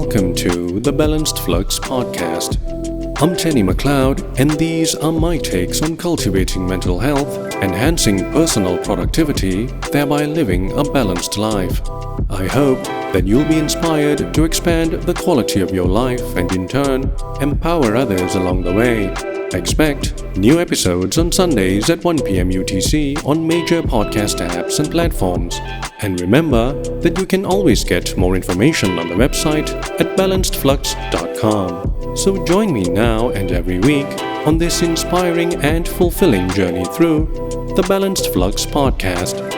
Welcome to the Balanced Flux podcast. I'm Tenny McLeod, and these are my takes on cultivating mental health, enhancing personal productivity, thereby living a balanced life. I hope that you'll be inspired to expand the quality of your life and in turn, empower others along the way. Expect new episodes on Sundays at 1 p.m. UTC on major podcast apps and platforms. And remember that you can always get more information on the website at balancedflux.com. So join me now and every week on this inspiring and fulfilling journey through the Balanced Flux podcast.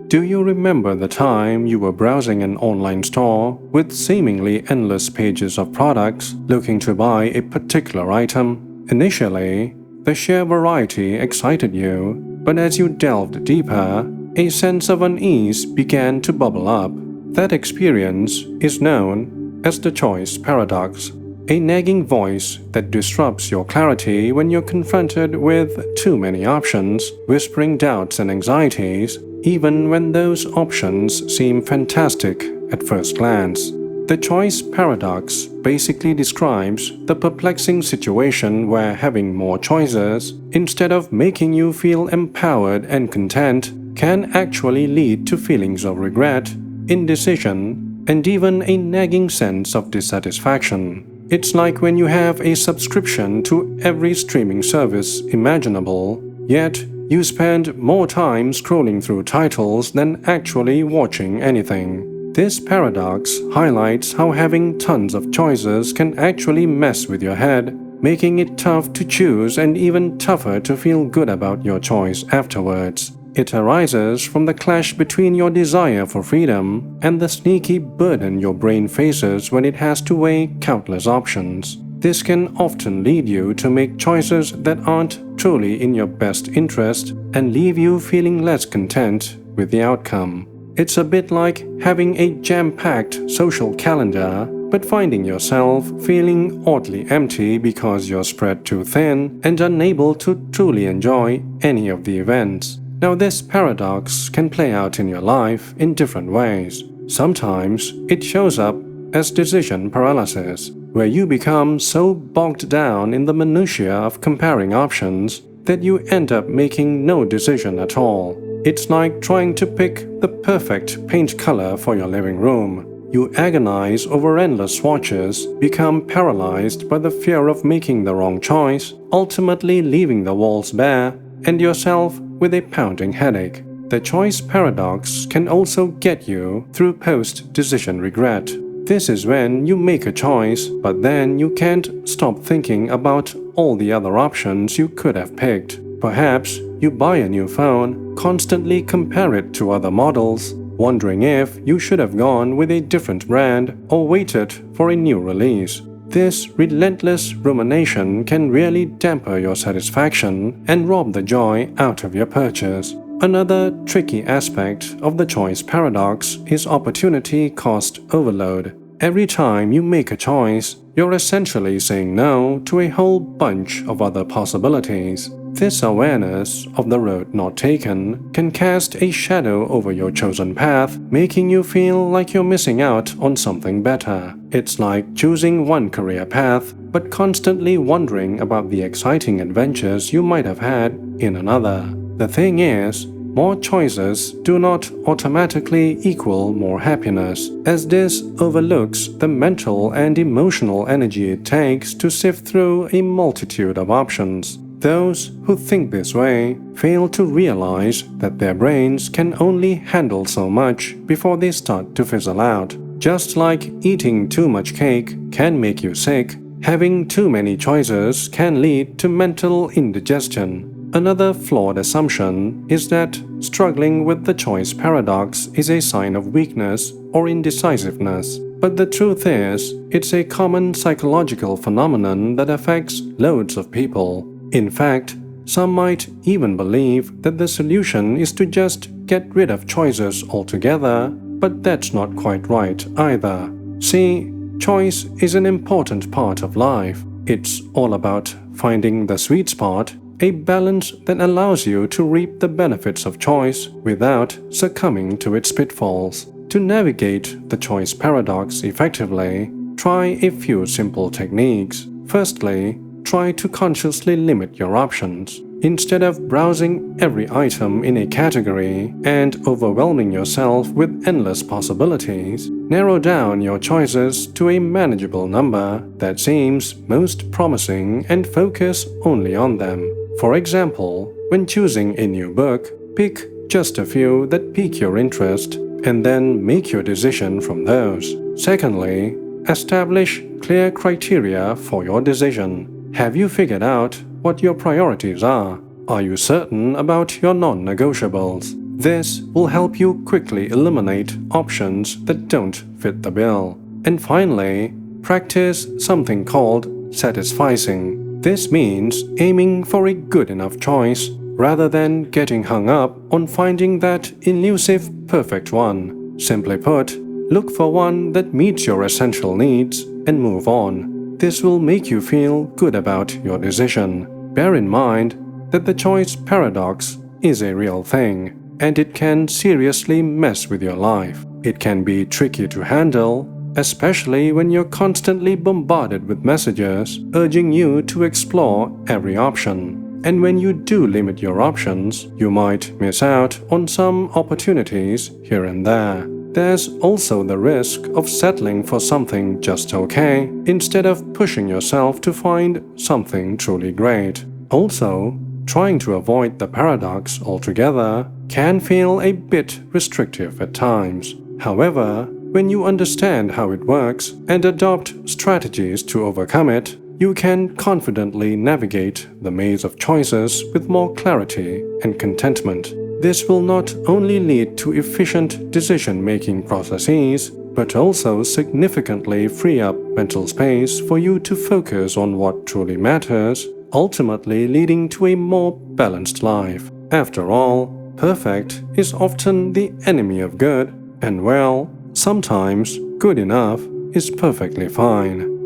Do you remember the time you were browsing an online store with seemingly endless pages of products looking to buy a particular item? Initially, the sheer variety excited you, but as you delved deeper, a sense of unease began to bubble up. That experience is known as the choice paradox, a nagging voice that disrupts your clarity when you're confronted with too many options, whispering doubts and anxieties, even when those options seem fantastic at first glance. The choice paradox basically describes the perplexing situation where having more choices, instead of making you feel empowered and content, can actually lead to feelings of regret, indecision, and even a nagging sense of dissatisfaction. It's like when you have a subscription to every streaming service imaginable, yet you spend more time scrolling through titles than actually watching anything. This paradox highlights how having tons of choices can actually mess with your head, making it tough to choose and even tougher to feel good about your choice afterwards. It arises from the clash between your desire for freedom and the sneaky burden your brain faces when it has to weigh countless options. This can often lead you to make choices that aren't truly in your best interest and leave you feeling less content with the outcome. It's a bit like having a jam-packed social calendar, but finding yourself feeling oddly empty because you're spread too thin and unable to truly enjoy any of the events. Now, this paradox can play out in your life in different ways. Sometimes it shows up as decision paralysis, where you become so bogged down in the minutiae of comparing options that you end up making no decision at all. It's like trying to pick the perfect paint color for your living room. You agonize over endless swatches, become paralyzed by the fear of making the wrong choice, ultimately leaving the walls bare and yourself with a pounding headache. The choice paradox can also get you through post-decision regret. This is when you make a choice, but then you can't stop thinking about all the other options you could have picked. Perhaps you buy a new phone, constantly compare it to other models, wondering if you should have gone with a different brand or waited for a new release. This relentless rumination can really damper your satisfaction and rob the joy out of your purchase. Another tricky aspect of the choice paradox is opportunity cost overload. Every time you make a choice, you're essentially saying no to a whole bunch of other possibilities. This awareness of the road not taken can cast a shadow over your chosen path, making you feel like you're missing out on something better. It's like choosing one career path, but constantly wondering about the exciting adventures you might have had in another. The thing is, more choices do not automatically equal more happiness, as this overlooks the mental and emotional energy it takes to sift through a multitude of options. Those who think this way fail to realize that their brains can only handle so much before they start to fizzle out. Just like eating too much cake can make you sick, having too many choices can lead to mental indigestion. Another flawed assumption is that struggling with the choice paradox is a sign of weakness or indecisiveness. But the truth is, it's a common psychological phenomenon that affects loads of people. In fact, some might even believe that the solution is to just get rid of choices altogether, but that's not quite right either. See, choice is an important part of life. It's all about finding the sweet spot, a balance that allows you to reap the benefits of choice without succumbing to its pitfalls. To navigate the choice paradox effectively, try a few simple techniques. Firstly, try to consciously limit your options. Instead of browsing every item in a category and overwhelming yourself with endless possibilities, narrow down your choices to a manageable number that seems most promising and focus only on them. For example, when choosing a new book, pick just a few that pique your interest and then make your decision from those. Secondly, establish clear criteria for your decision. Have you figured out what your priorities are? Are you certain about your non-negotiables? This will help you quickly eliminate options that don't fit the bill. And finally, practice something called satisficing. This means aiming for a good enough choice rather than getting hung up on finding that elusive perfect one. Simply put, look for one that meets your essential needs and move on. This will make you feel good about your decision. Bear in mind that the choice paradox is a real thing, and it can seriously mess with your life. It can be tricky to handle, especially when you're constantly bombarded with messages urging you to explore every option. And when you do limit your options, you might miss out on some opportunities here and there. There's also the risk of settling for something just okay instead of pushing yourself to find something truly great. Also, trying to avoid the paradox altogether can feel a bit restrictive at times. However, when you understand how it works and adopt strategies to overcome it, you can confidently navigate the maze of choices with more clarity and contentment. This will not only lead to efficient decision-making processes, but also significantly free up mental space for you to focus on what truly matters, ultimately leading to a more balanced life. After all, perfect is often the enemy of good, and well, sometimes good enough is perfectly fine.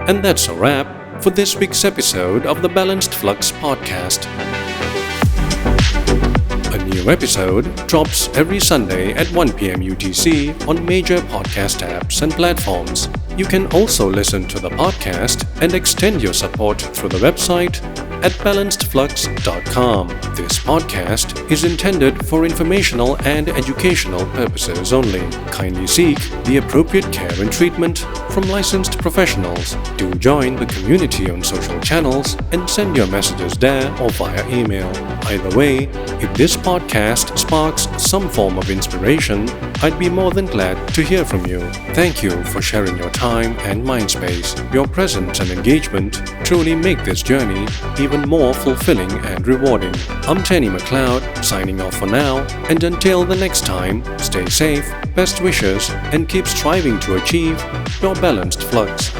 And that's a wrap for this week's episode of the Balanced Flux podcast. A new episode drops every Sunday at 1 p.m. UTC on major podcast apps and platforms. You can also listen to the podcast and extend your support through the website at balancedflux.com. This podcast is intended for informational and educational purposes only. Kindly seek the appropriate care and treatment from licensed professionals. Do join the community on social channels and send your messages there or via email. Either way, if this podcast sparks some form of inspiration, I'd be more than glad to hear from you. Thank you for sharing your time and mind space. Your presence and engagement truly make this journey even more fulfilling and rewarding. I'm Tenny McLeod, signing off for now, and until the next time, stay safe, best wishes, and keep striving to achieve your balanced flux.